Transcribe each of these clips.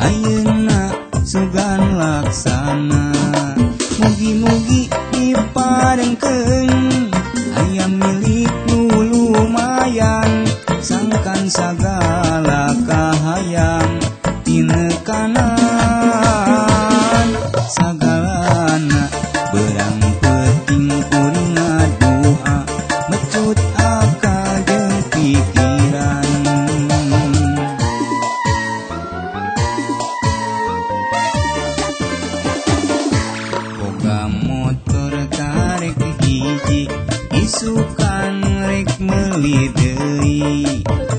ayeuna sugan laksana mugi-mugi diparengkeun aya milik nu lumayan sangkan sagala kahayang tinekanan sagalana berang penting kuring ngadoa mecut akal jeung pikiran boga motor karek hiji isukan rek meuli deui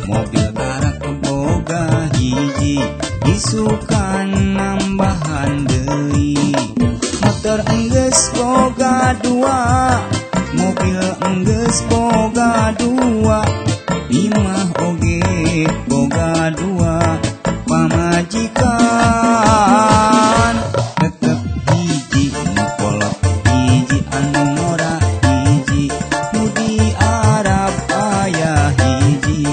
mobil karak boga hiji isukan nambahan deui motor enggeus boga dua mobil enggeus boga dua imah oge boga dua pamajikan tetep hiji nu kolot hiji anu mora hiji nu di Arab aya hiji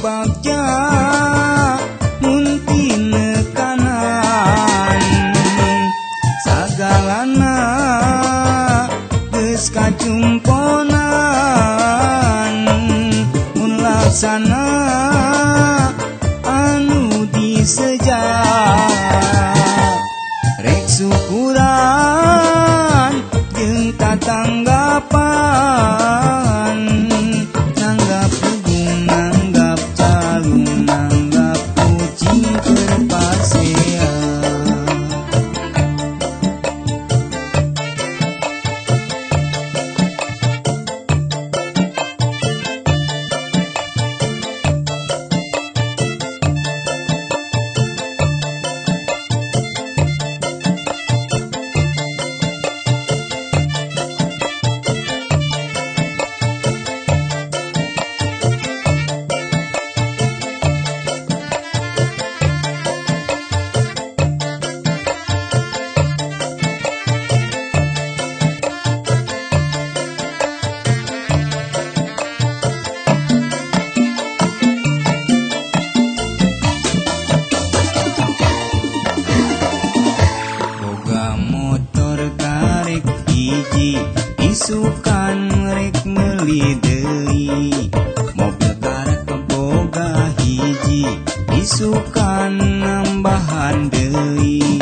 bagja mungkin kanan sagalana geus kacumponan mun laksana anu disejak rek syukuran jeung tatanggapan nanggap hubung nanggap calung nanggap kucing terpaksa isukan rek meuli deui mobil karek boga hiji isukan nambahan deui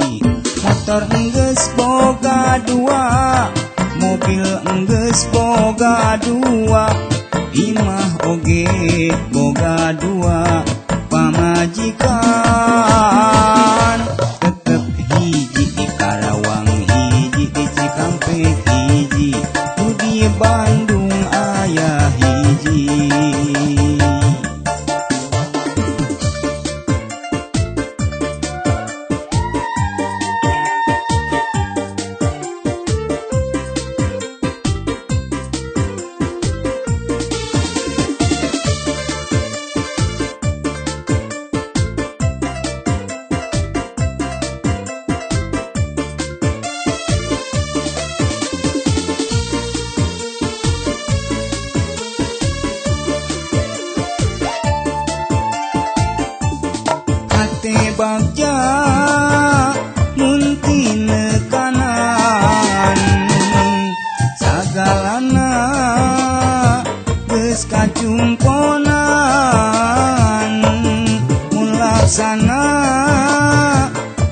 motor enggeus boga dua mobil enggeus boga dua imah oge boga dua pamajikan tetep hiji di Karawang hiji di Cikampek hiji di Bandung aya hiji bagja mungkin kanan sagalana geus kacumponan mun laksana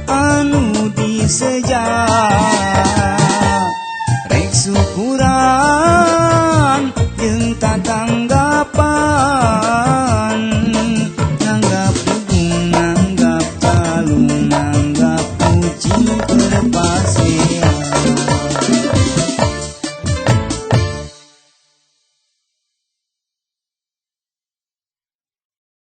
anu disejak